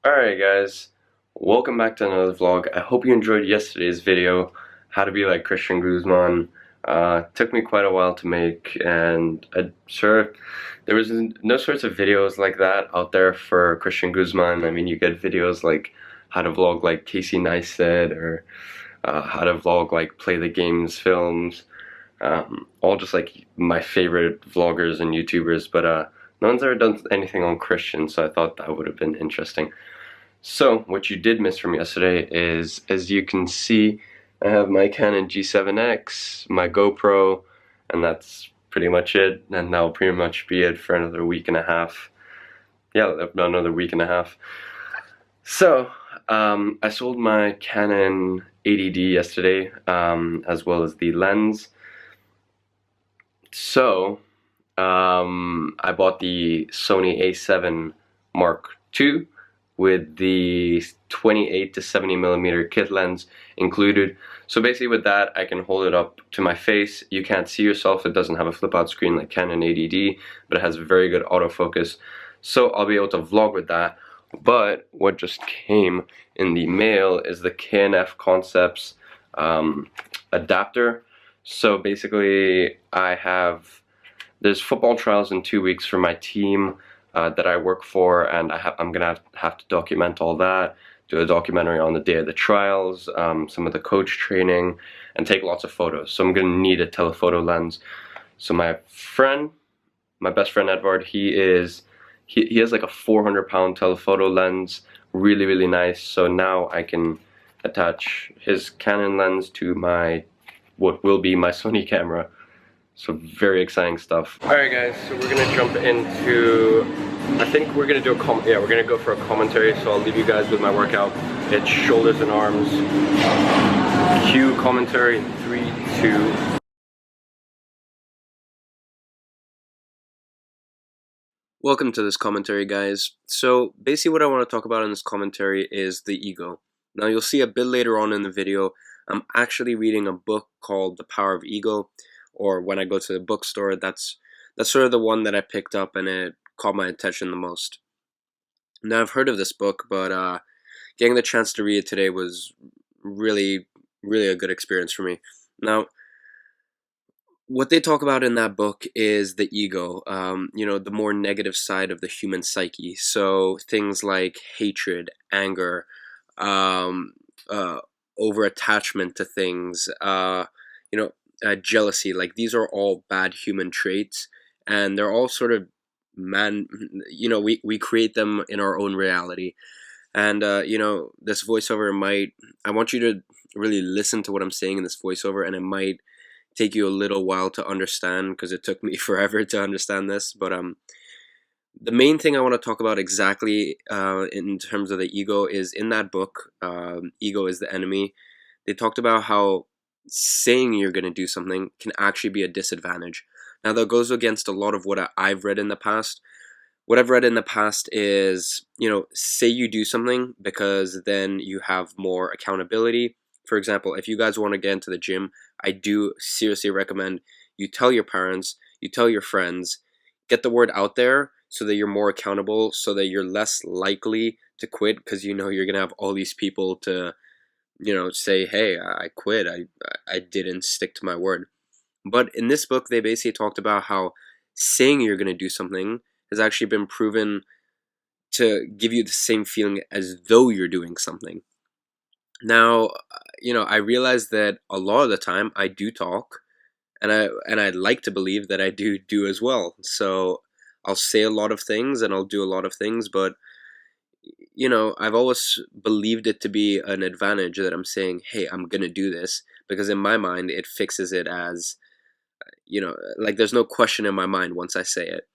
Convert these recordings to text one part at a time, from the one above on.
Alright guys, welcome back to another vlog. I hope you enjoyed yesterday's video, how to be like Christian Guzman. Took me quite a while to make, and I'm sure there was no sorts of videos like that out there for Christian Guzman. I mean, you get videos like how to vlog like Casey Neistat, or how to vlog like Play the Games films, all just like my favorite vloggers and YouTubers, but no one's ever done anything on Christian, so I thought that would have been interesting. So, what you did miss from yesterday is, as you can see, I have my Canon G7X, my GoPro, and that's pretty much it. And that'll pretty much be it for another week and a half. Yeah, another week and a half. So, I sold my Canon 80D yesterday, as well as the lens. So, I bought the Sony A7 Mark II with the 28 to 70 millimeter kit lens included. So basically with that, I can hold it up to my face. You can't see yourself. It doesn't have a flip out screen like Canon 80D, but it has very good autofocus. So I'll be able to vlog with that. But what just came in the mail is the KNF Concepts adapter. So basically there's football trials in 2 weeks for my team that I work for, and I'm gonna have to document all that, do a documentary on the day of the trials, some of the coach training, and take lots of photos. So I'm gonna need a telephoto lens. So my best friend Edward, he has like a 400-pound telephoto lens, really nice. So now I can attach his Canon lens to what will be my Sony camera. So very exciting stuff. Alright guys, so we're gonna jump into, I think we're gonna do we're gonna go for a commentary, so I'll leave you guys with my workout. It's shoulders and arms. Cue commentary in 3, 2. Welcome to this commentary, guys. So basically what I want to talk about in this commentary is the ego. Now you'll see a bit later on in the video, I'm actually reading a book called The Power of Ego, or when I go to the bookstore, that's sort of the one that I picked up and it caught my attention the most. Now I've heard of this book, but getting the chance to read it today was really a good experience for me. Now, what they talk about in that book is the ego, the more negative side of the human psyche. So things like hatred, anger, um, over attachment to things, jealousy. Like these are all bad human traits, and they're all sort of we create them in our own reality. And this voiceover I want you to really listen to what I'm saying in this voiceover, and it might take you a little while to understand because it took me forever to understand this. But the main thing I want to talk about exactly in terms of the ego is in that book, Ego is the Enemy. They talked about how saying you're going to do something can actually be a disadvantage. Now, that goes against a lot of what I've read in the past. What I've read in the past is, say you do something because then you have more accountability. For example, if you guys want to get into the gym, I do seriously recommend you tell your parents, you tell your friends, get the word out there so that you're more accountable, so that you're less likely to quit because you're going to have all these people to, say, hey, I quit, I didn't stick to my word. But in this book, they basically talked about how saying you're going to do something has actually been proven to give you the same feeling as though you're doing something. Now, I realize that a lot of the time I do talk, and I'd like to believe that I do as well. So I'll say a lot of things and I'll do a lot of things, but I've always believed it to be an advantage that I'm saying, hey, I'm gonna do this, because in my mind it fixes it as, like there's no question in my mind once I say it.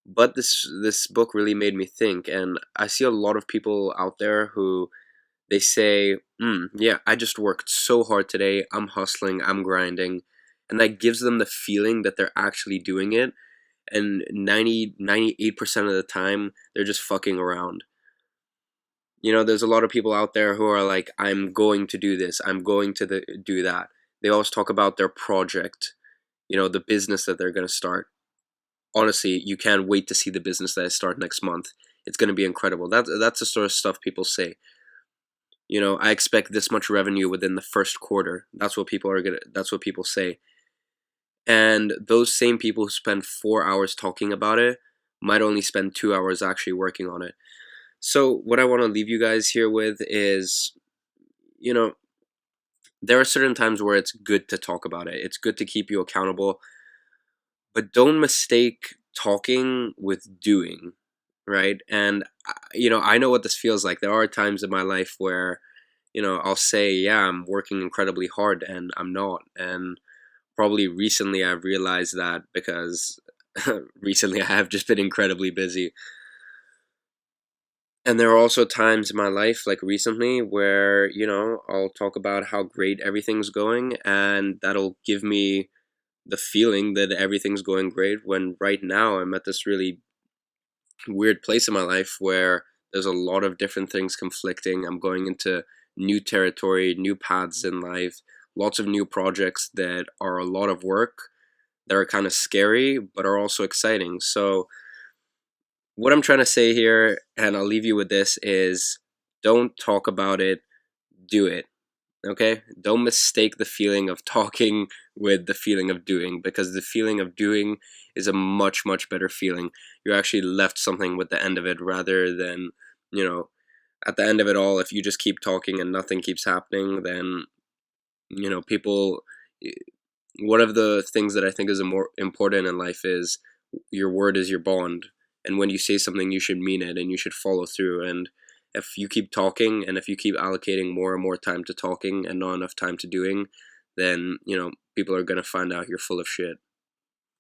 But this book really made me think, and I see a lot of people out there who they say, yeah, I just worked so hard today, I'm hustling, I'm grinding, and that gives them the feeling that they're actually doing it, and 98% of the time they're just fucking around. There's a lot of people out there who are like, I'm going to do this, I'm going to do that. They always talk about their project, the business that they're going to start. Honestly, you can't wait to see the business that I start next month. it's going to be incredible. That's the sort of stuff people say. You know, I expect this much revenue within the first quarter. That's what people say. And those same people who spend 4 hours talking about it might only spend 2 hours actually working on it. So what I want to leave you guys here with is, you know, there are certain times where it's good to talk about it. It's good to keep you accountable, but don't mistake talking with doing, right? And you know, I know what this feels like. There are times in my life where, you know, I'll say, yeah, I'm working incredibly hard, and I'm not. And probably recently I've realized that because recently I have just been incredibly busy. And there are also times in my life, like recently, where, you know, I'll talk about how great everything's going, and that'll give me the feeling that everything's going great, when right now I'm at this really weird place in my life where there's a lot of different things conflicting. I'm going into new territory, new paths in life, lots of new projects that are a lot of work, that are kind of scary, but are also exciting. So what I'm trying to say here, and I'll leave you with this, is don't talk about it, do it. Okay? Don't mistake the feeling of talking with the feeling of doing, because the feeling of doing is a much, much better feeling. You actually left something with the end of it, rather than, you know, at the end of it all, if you just keep talking and nothing keeps happening, then, you know, people. One of the things that I think is more important in life is your word is your bond. And when you say something, you should mean it and you should follow through. And if you keep talking, and if you keep allocating more and more time to talking and not enough time to doing, then, you know, people are going to find out you're full of shit.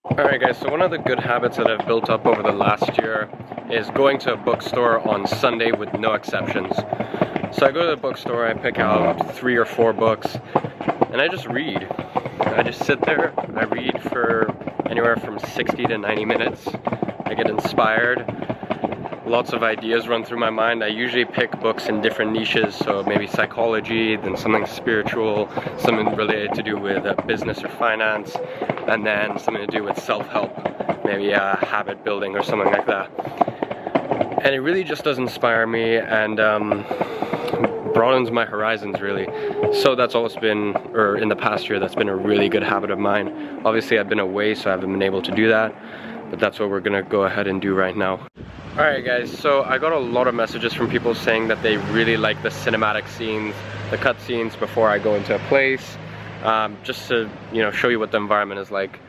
Alright guys, so one of the good habits that I've built up over the last year is going to a bookstore on Sunday with no exceptions. So I go to the bookstore, I pick out 3 or 4 books, and I just read. I just sit there, I read for anywhere from 60 to 90 minutes. I get inspired. Lots of ideas run through my mind. I usually pick books in different niches, so maybe psychology, then something spiritual, something related to do with business or finance, and then something to do with self-help, maybe habit building or something like that. And it really just does inspire me and broadens my horizons, really. So that's always been, or in the past year, that's been a really good habit of mine. Obviously I've been away, so I haven't been able to do that, but that's what we're gonna go ahead and do right now. Alright guys, so I got a lot of messages from people saying that they really like the cinematic scenes, the cut scenes before I go into a place, just to, you know, show you what the environment is like.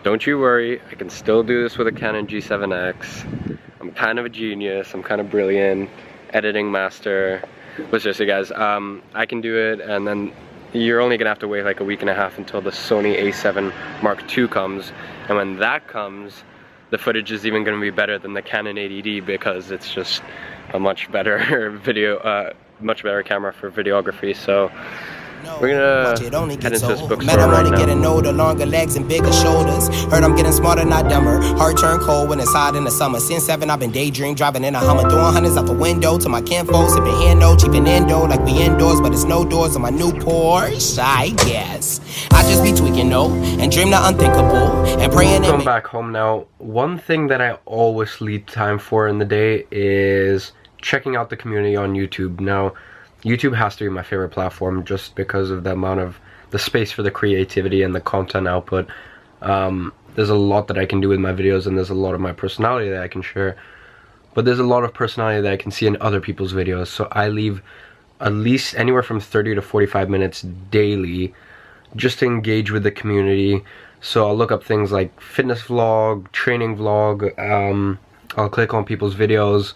Don't you worry, I can still do this with a Canon G7X. I'm kind of a genius, I'm kind of brilliant, editing master. But seriously guys, I can do it, and then you're only gonna have to wait like a week and a half until the Sony A7 Mark II comes, and when that comes, the footage is even going to be better than the Canon 80D, because it's just a much better much better camera for videography. So we're gonna head into this bookstore right now. Getting older, longer legs and bigger shoulders. Heard I'm getting smarter, not dumber. Heart turn cold when it's hot in the summer. Since 7, I've been daydream, driving in a Hummer, throwing hundreds out the window to my kinfolk, sipping Hendo, cheaping Indo like we indoors, but it's no doors on my new Porsche. I guess I just be tweaking though and dream the unthinkable and praying. Come back home now. One thing that I always leave time for in the day is checking out the community on YouTube. Now, YouTube has to be my favorite platform just because of the amount of the space for the creativity and the content output. There's a lot that I can do with my videos, and there's a lot of my personality that I can share, but there's a lot of personality that I can see in other people's videos. So I leave at least anywhere from 30 to 45 minutes daily just to engage with the community. So I'll look up things like fitness vlog, training vlog, I'll click on people's videos,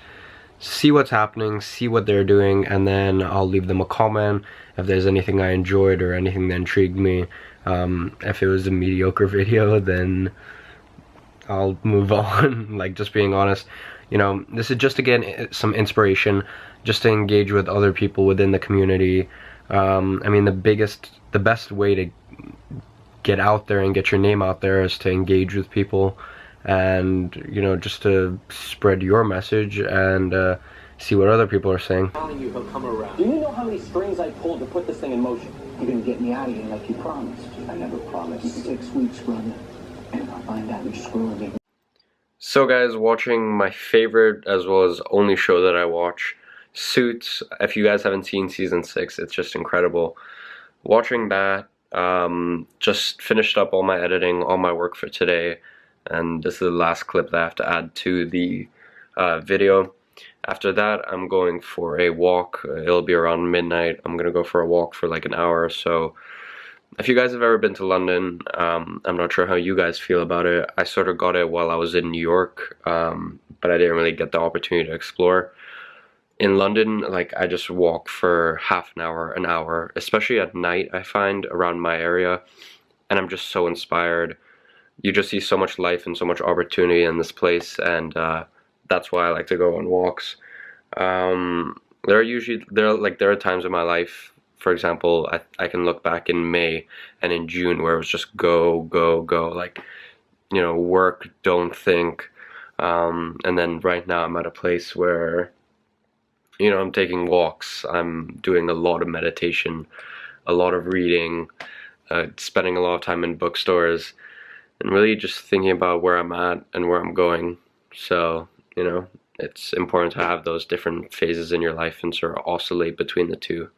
see what's happening, see what they're doing, and then I'll leave them a comment if there's anything I enjoyed or anything that intrigued me. If it was a mediocre video, then I'll move on. Like, just being honest, you know, this is just to get some inspiration, just to engage with other people within the community. I mean, the best way to get out there and get your name out there is to engage with people, and, you know, just to spread your message and see what other people are saying. You he'll come around. Do you know how many strings I pulled to put this thing in motion? You're gonna get me out of here like you promised. I never promised. 6 weeks, brother, and I'll find out you're screwing me. So guys, watching my favorite as well as only show that I watch, Suits. If you guys haven't seen season 6, it's just incredible. Watching that, just finished up all my editing, all my work for today, and this is the last clip that I have to add to the video. After that, I'm going for a walk. It'll be around midnight. I'm gonna go for a walk for like an hour or so. If you guys have ever been to London, I'm not sure how you guys feel about it. I sort of got it while I was in New York, but I didn't really get the opportunity to explore. In London, like, I just walk for half an hour, especially at night, I find, around my area, and I'm just so inspired. You just see so much life and so much opportunity in this place, and that's why I like to go on walks. There are times in my life, for example, I can look back in May and in June where it was just go, go, go, like, you know, work, don't think. And then right now I'm at a place where, you know, I'm taking walks, I'm doing a lot of meditation, a lot of reading, spending a lot of time in bookstores, and really just thinking about where I'm at and where I'm going. So, you know, it's important to have those different phases in your life and sort of oscillate between the two.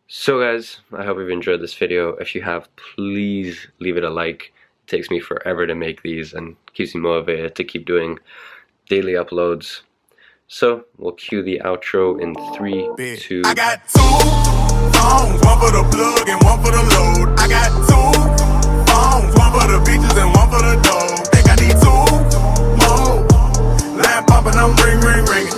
So guys, I hope you've enjoyed this video. If you have, please leave it a like. It takes me forever to make these and keeps me motivated to keep doing daily uploads. So, we'll cue the outro in 3, 2... I got 2 phones, one for the plug and one for the load. I got 2 phones, one for the bitches and one for the dog. Think I need 2 more. Line poppin', I'm ring, ring, ring.